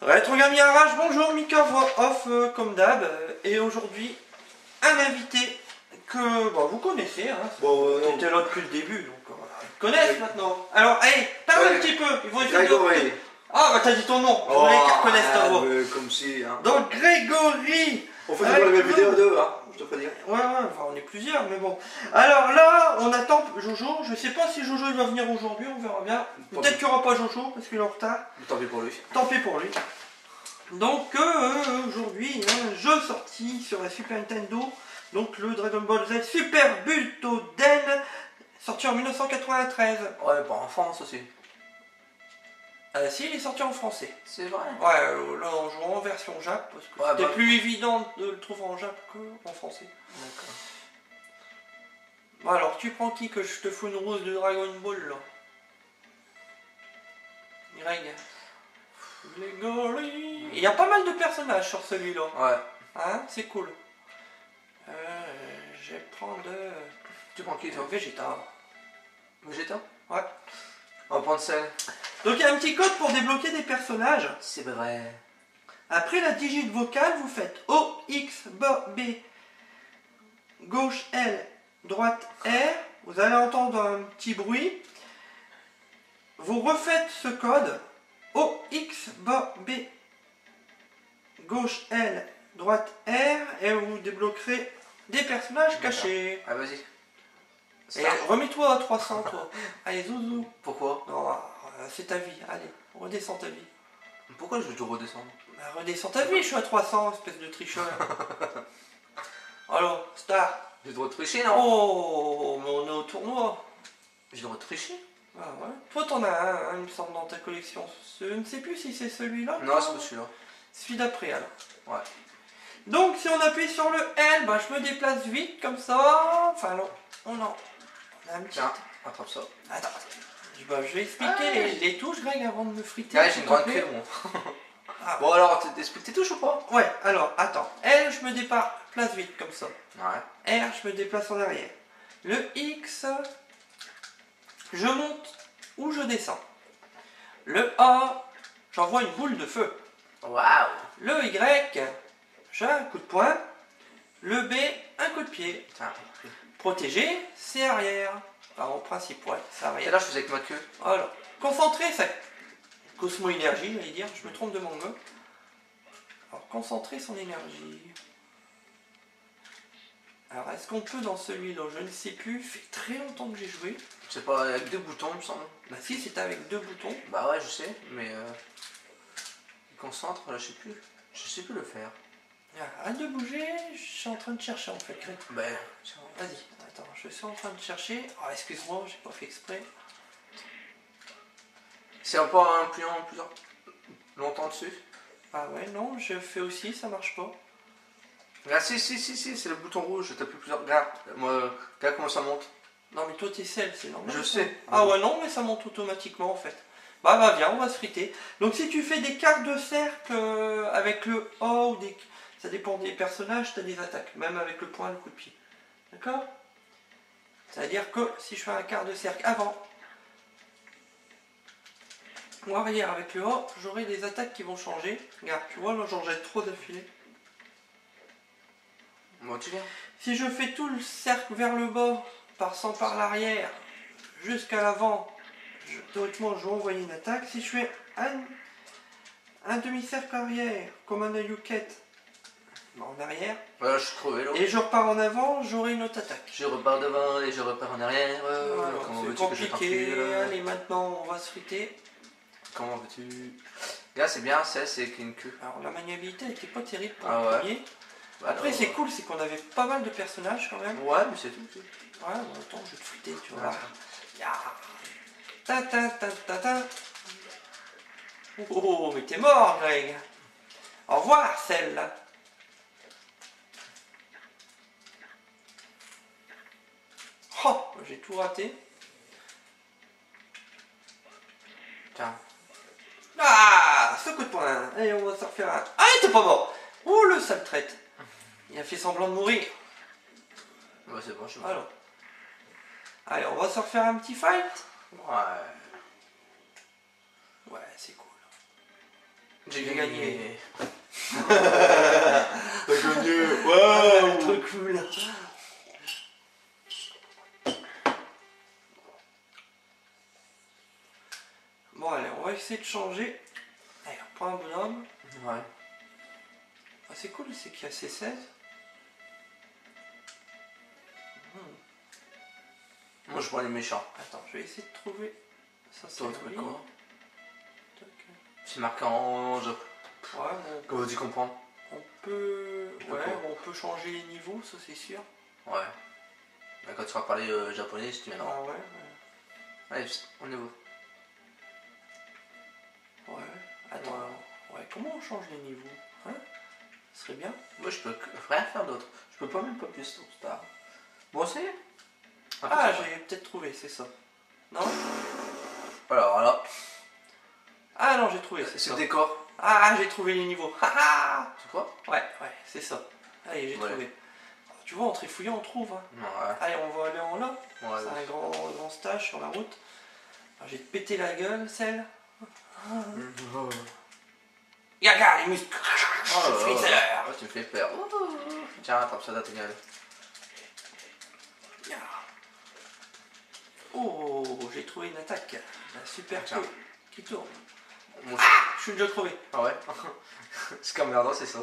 Rétro-Gaming Arrache, bonjour, Mika voix off comme d'hab, et aujourd'hui un invité que vous connaissez, hein, qui était là depuis le début, donc ils connaissent maintenant. Alors, hey, parle un petit peu, ils vont essayer de... Ah bah t'as dit ton nom, je voulais qu'ils reconnaissent ta voix. Comme si, hein. Donc Grégory. On fait toujours la même vidéo deux, hein, je te peux dire. Ouais, enfin on est plusieurs, mais bon. Alors là, on attend Jojo, je sais pas si Jojo il va venir aujourd'hui, on verra bien. Peut-être qu'il n'y aura pas Jojo, parce qu'il est en retard. Tant pis pour lui. Tant pis pour lui. Donc aujourd'hui, un jeu sorti sur la Super Nintendo, donc le Dragon Ball Z Super Butoden, sorti en 1993. Ouais, pas en France aussi. Si, il est sorti en français. C'est vrai. Ouais, là on joue en version Jap, parce que c'était plus évident de le trouver en Jap qu'en français. D'accord. Bon, alors tu prends qui que je te fous une rose de Dragon Ball là? Greg. Grégory. Il y a pas mal de personnages sur celui-là. Ouais. Hein, c'est cool. Je vais prendre... Tu prends qui toi? Vegeta. Vegeta? Ouais. On va prendre celle. Donc il y a un petit code pour débloquer des personnages. C'est vrai. Après la digite vocale, vous faites O, X, B, gauche L, droite R. Vous allez entendre un petit bruit. Vous refaites ce code. O, X, B, gauche L, droite R. Et vous débloquerez des personnages cachés. Ah vas-y. Et remets-toi à 300 toi. Allez zouzou. Pourquoi? Non, c'est ta vie. Allez, redescends ta vie. Pourquoi je veux tout redescendre? Bah, redescends ta vie, je suis à 300, espèce de tricheur. Alors, Star. J'ai le droit de tricher, non? Oh, mais on est au tournoi. J'ai le droit de tricher? Ah ouais. Toi, t'en as un, il me semble, dans ta collection. Je ne sais plus si c'est celui-là. Non, c'est pas celui-là. Celui d'après, alors. Ouais. Donc, si on appuie sur le L, bah, je me déplace vite, comme ça. Enfin, non. On a un petit... Tiens, attrape ça. Attends. Bah, je vais expliquer les touches, Greg, avant de me friter. Ouais, j'ai une grande clé, moi. Ah, bon, alors, t'expliques tes touches ou pas? ouais, alors, attends. L, je me déplace vite, comme ça. Ouais. R, je me déplace en arrière. Le X, je monte ou je descends. Le A, j'envoie une boule de feu. Waouh. Le Y, j'ai un coup de poing. Le B, un coup de pied. Tiens. Protégé, c'est arrière. Enfin, en principe, ouais, c'est Et arrière. là, je faisais avec ma queue. Alors, concentré, ça... Cosmo énergie, j'allais dire, je me trompe de mon mot. Alors, concentrer son énergie. Alors, est-ce qu'on peut dans celui-là? Je ne sais plus, il fait très longtemps que j'ai joué. C'est pas avec deux boutons, il me semble. Bah si, c'est avec deux boutons. Bah ouais, je sais, mais il concentre, là, je sais plus le faire. Arrête de bouger, je suis en train de chercher en fait, Greg. Ben, Vas-y, attends, je suis en train de chercher. Oh, excuse-moi, j'ai pas fait exprès. c'est un peu un pliant plusieurs longtemps dessus. Ah ouais, non, je fais aussi, ça marche pas. Ah si, c'est le bouton rouge, t'as plus plusieurs. Regarde, moi, regarde comment ça monte. Non mais toi t'es celle, c'est normal. Je sais. Ah ouais, non, mais ça monte automatiquement en fait. Bah viens, on va se friter. Donc si tu fais des cartes de cercle avec le A ou des... Ça dépend des personnages, t'as des attaques, même avec le poing, le coup de pied. D'accord? C'est-à-dire que si je fais un quart de cercle avant ou arrière avec le A, j'aurai des attaques qui vont changer. Regarde, tu vois, là j'en jette trop d'affilée. Bon, tu viens. Si je fais tout le cercle vers le bas, passant par l'arrière jusqu'à l'avant, théoriquement je vais envoyer une attaque. Si je fais un demi-cercle arrière, comme un Ayuket, en arrière, Voilà, je suis crevé là. et je repars en avant, j'aurai une autre attaque. Je repars devant et je repars en arrière. Voilà, Comment c'est veux-tu que je compliqué. t'enfile? Allez, maintenant on va se friter. Comment veux-tu? Là, c'est bien, c'est qu'une queue. Alors la maniabilité n'était pas terrible pour Ah le ouais. premier. Bah, Après alors, c'est cool, c'est qu'on avait pas mal de personnages quand même. Ouais, mais c'est tout. Ouais, bon, attends, je vais te friter, tu vois. Ouais. Ya. Ta ta ta ta ta. Oh, mais t'es mort, Greg. Au revoir, celle-là. Oh, j'ai tout raté. Tiens. Ah, ce coup de poing. Allez, on va se refaire un... Ah, il était pas mort. Oh, le sale traite. Il a fait semblant de mourir. Ouais, c'est bon, je suis bon. Alors. Allez, on va se refaire un petit fight. Ouais. Ouais, c'est cool. J'ai gagné. T'as gagné. Waouh. Trop cool. Bon allez, on va essayer de changer. Allez, on prend un bonhomme. Ouais. Ah, c'est cool, c'est qu'il y a C16. Moi je prends les méchants. Attends, je vais essayer de trouver. Ça c'est Toi, la tu mets ligne. quoi? C'est marqué en jaune. Ouais, bon, Comment tu comprends? on peut. peux Ouais, pas. on peut changer les niveaux, ça c'est sûr. Ouais. Mais quand tu vas parler japonais, si tu mets non. Ah ouais, Allez, on est où? ouais. Attends. Ouais, comment on change les niveaux? Hein? Ce serait bien. Moi je peux rien faire d'autre. Je peux pas même pas plus tard. Bon c'est. Ah, j'ai peut-être trouvé, c'est ça. Non? Alors là, Ah non, j'ai trouvé, c'est c'est ça. le décor. Ah, j'ai trouvé les niveaux. Ah, C'est quoi? ouais, c'est ça. Allez, j'ai Ouais. trouvé. Tu vois, en trifouillant, on trouve. Hein. Ouais. Allez, on va aller en là. Ouais. C'est un grand stage sur la route. Alors, j'ai pété la gueule, celle. Yaga, les muscles. Oh là là. Freezer. Ouais, tu me fais peur. Tiens, attrape ça dans ta gueule. Ya. Oh, j'ai trouvé une attaque. La super Tiens. queue qui tourne. Moi, Je suis déjà crevé. Ah ouais. C'est comme merdant, c'est ça.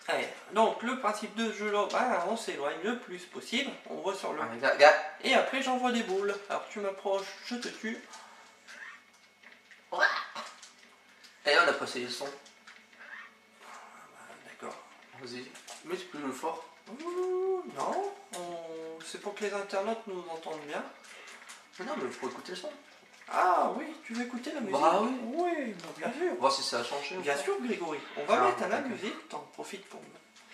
Allez, donc le principe de ce jeu là, bah, on s'éloigne le plus possible. On voit sur le. Allez, regarde. Et après j'envoie des boules. Alors tu m'approches, je te tue. Et on a passé le son. D'accord. Vas-y. Mais c'est plus fort. Ouh, non, c'est pour que les internautes nous entendent bien. Mais non, mais il faut écouter le son. Ah oui, tu veux écouter la musique? Bah oui. Oui, bah, bien sûr. Voir si ça a changé. Bien sûr, Grégory. On va Ah, mettre à la d'accord. musique, t'en profites pour nous.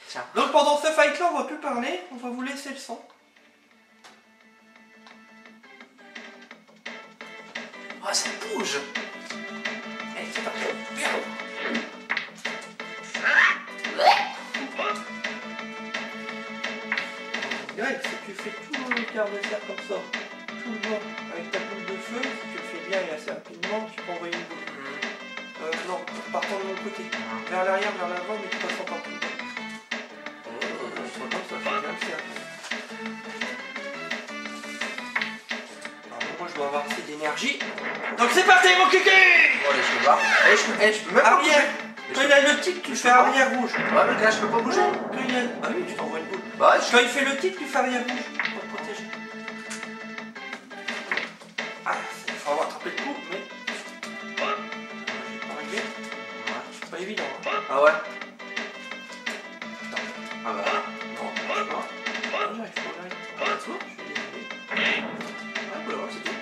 Tiens. Donc pendant ce fight là, on va plus parler, on va vous laisser le son. Ah, ça bouge. Allez, c'est parti. Greg, si tu fais tout le quart de cercle comme ça, tout le long, avec ta boule de feu, si tu le fais bien et assez rapidement, tu peux envoyer une boule. Non, partant de mon côté. Vers l'arrière, vers l'avant, mais tu passes encore plus loin. Ça fait bien le cercle. Alors, moi, je dois avoir assez d'énergie. Donc c'est parti, mon kiki! Bon, allez, je me barre. Je peux même pas bouger. Arrière! Quand il a le tic, tu fais arrière rouge. Ouais, mais là, je peux pas bouger. Quand il a... Bah oui, tu t'envoies une boule. Bah, Quand il fait le tic, tu fais arrière rouge pour te protéger. Ah, il faut avoir attrapé le coup, mais... J'ai pas arrivé. C'est pas évident. Hein. Ah ouais. Ah bah. Non, je sais pas. Ah, j'arrive pas, j'arrive pas. Ah, c'est bon. Je suis désolé. Ouais, voilà, c'est tout.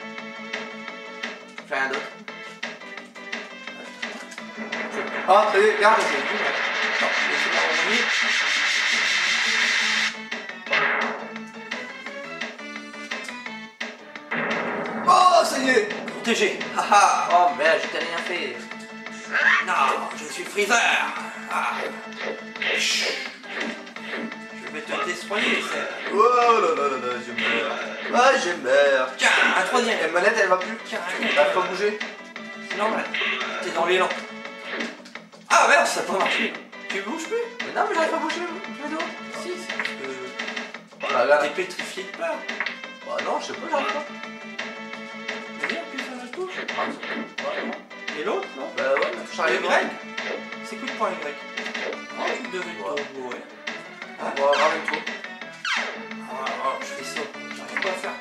Fais rien d'autre. Ah, ça y est, regarde, c'est tout. Attends, laissez-moi revenir. Oh, ça y est. Protégé. Haha. Oh merde, je t'ai rien fait. Non, je suis Freezer. Ah. Chut. Je vais te destroyer, c'est... Oh là là là là, je meurs. Ah, je meurs. Tiens, un troisième. La manette, elle va plus. Tiens, Elle va pas bouger. c'est normal. T'es dans l'élan. Ah merde, ça a pas marché. Tu bouges plus? Mais non, mais j'arrive pas à bouger. Les doigts. Si, c'est parce que Bah, regarde. t'es pétrifié de peur. Bah, non, je sais pas, j'arrive pas. Vas-y, appuie sur la touche. Ah, c'est- ouais, non. Et l'autre, non? Bah, ouais, mais touche à Le rien. Y? C'est coup de poing Y. Ah, tu devais le ouais. Ah, On va ramène tout. je fais ça. J'arrive pas à faire.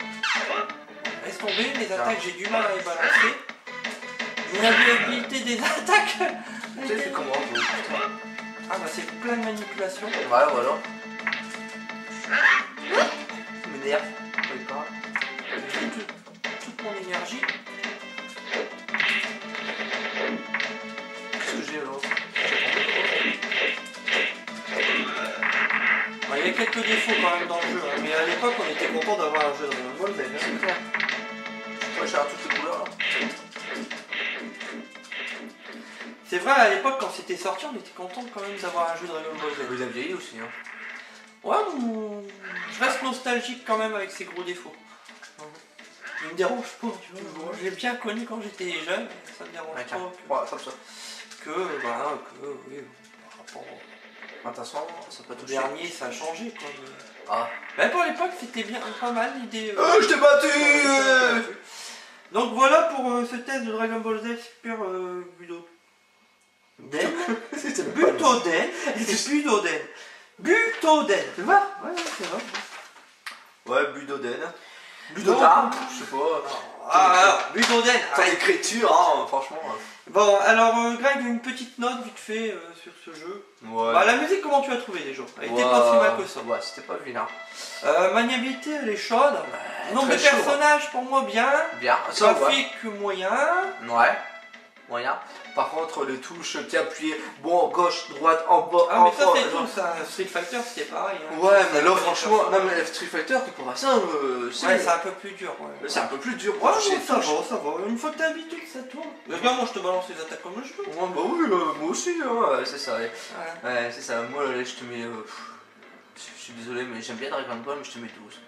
Laisse tomber, les attaques, j'ai du mal à les balancer. La viabilité des attaques. Tu sais, c'est comment, toi? Ah bah c'est plein de manipulations. Ouais, voilà. Ça m'énerve. Ouais, pas. J'ai toute mon énergie. Qu'est-ce que j'ai alors? Bon, il y a quelques défauts quand même dans le jeu, hein, mais à l'époque on était content d'avoir un jeu de Dragon Ball Z. Hein. C'est clair. Moi, j'ai toutes les couleurs là. C'est vrai, à l'époque quand c'était sorti, on était content quand même d'avoir un jeu de Dragon Ball Z. Vous avez vieilli aussi, hein. Ouais, je reste nostalgique quand même avec ses gros défauts. Il me dérange pas, tu vois. J'ai bien connu quand j'étais jeune, ça me dérange Ouais, tiens. pas. Ouais, comme ça. que, oui, par rapport De toute façon, ça peut au toucher. dernier, ça a changé quoi. Ah. Mais pour l'époque, c'était bien, pas mal l'idée. Je t'ai battu Donc voilà pour ce test de Dragon Ball Z Super Butoden. C'était Butoden. C'est Butoden. Butoden. Tu vois? Ouais, c'est vrai. Ouais, Budoden. Budoda, je sais pas. Ah, Butoden. Ton écriture, hein, franchement. Bon, alors Greg, une petite note vite fait sur ce jeu. Ouais. Bah, la musique, comment tu as trouvé déjà? Elle était pas si mal que ça. Ouais, c'était pas vilain. Maniabilité, elle est chaude. Nombre de très chaud, personnages, pour moi, bien. Bien, ça va. Graphique, moyen. Ouais, moyen. Par contre, les touches, tu appuyé, bon, gauche, droite, en bas, Ah, en mais ça, bas, c'est genre. tout ça. Street Fighter, c'était pareil. Hein. Ouais, mais là, franchement, non, mais Street Fighter, tu pourras ça, Ouais, c'est un peu plus dur. Ouais. c'est un peu plus dur. Ouais, toucher les ça touches. va, ça va. Une fois que t'as habitué, ça tourne. Regarde, moi, je te balance les attaques comme je veux. Ouais, bah oui, moi aussi, hein, c'est ça. Ouais, Voilà. ouais c'est ça. Moi, là, je te mets. Je suis désolé, mais j'aime bien Dragon Ball, mais je te mets 12.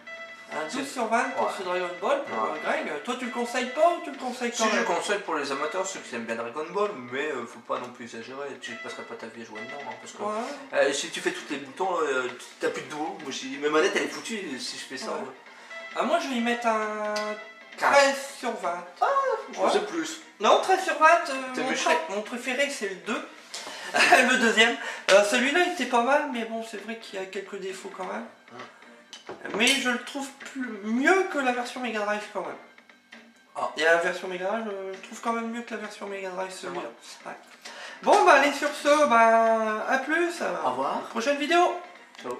Un 12 sur 20 pour Ouais. ce Dragon Ball, pour Greg. Toi, tu le conseilles pas ou tu le conseilles quand Si je même? conseille pour les amateurs, ceux qui aiment bien Dragon Ball, mais faut pas non plus exagérer, tu passerais pas ta vie à jouer dedans, hein, parce que Ouais. si tu fais tous les boutons, t'as plus de doigts. Moi, ma manette elle est foutue si je fais ça. Ouais. Ouais. Ah, moi, je vais y mettre un 15. 13 sur 20. Je pensais plus. Non, 13 sur 20, T'es méchant. mon préféré, c'est le 2. Le deuxième. Celui-là, il était pas mal, mais bon, c'est vrai qu'il y a quelques défauts quand même. Mais je le trouve mieux que la version Mega Drive quand même. Ah. Et la version Mega Drive, je trouve quand même mieux que la version Mega Drive celui-là. Ouais. Bon, bah allez sur ce, bah à plus. Au revoir. Prochaine vidéo. Ciao.